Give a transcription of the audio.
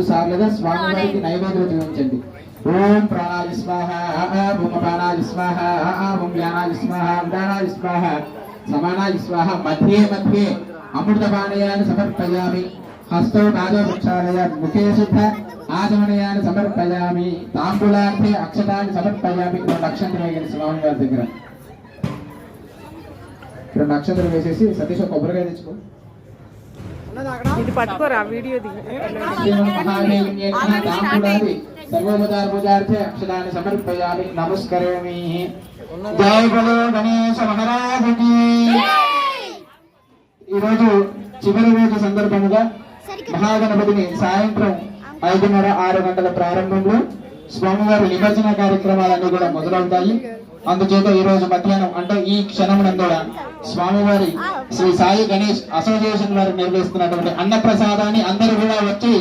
సార్లుగా స్వామివారికి నైవేద్యం చూపించండి. ఓం ప్రాణాయ స్వాహ, ఓం ప్రాణాయ స్వాహ, ఓం వ్యానాయ స్వాహ, ఉదానాయ స్వాహ, సమానాయ స్వాహ. మధ్యే మధ్యే అమృతపానయాన్ని సమర్పయామి. హస్తో నాదో వృక్షాలయ ముఖే శుద్ధ ఆచమనయాన్ని సమర్పయామి. తాంబూలార్థే అక్షతాన్ని సమర్పయామి. 2 అక్షంతలు వేయండి స్వామి వారి దగ్గర. 2 అక్షంతలు వేసేసి సతీష్ కొబ్బరికాయ తెచ్చుకో. ఇది పట్టుకోరా వీడియో సర్వోపచారపూజార్థే అక్షరాన్ని సమర్పయామి. నమస్కరోమి. జై బలో గణేశ మహారాజుకి. ఈరోజు చివరి రోజు సందర్భముగా మహాగణపతిని సాయంత్రం 5:30-6 గంటల ప్రారంభంలో స్వామివారి నిమజ్జన కార్యక్రమాలన్నీ కూడా మొదలవుతాయి. అందుచేత ఈ రోజు మధ్యాహ్నం అంటే ఈ క్షణమునందు స్వామివారి శ్రీ సాయి గణేష్ అసోసియేషన్ వారు నిర్వహిస్తున్నటువంటి అన్నప్రసాదాన్ని అందరూ కూడా వచ్చి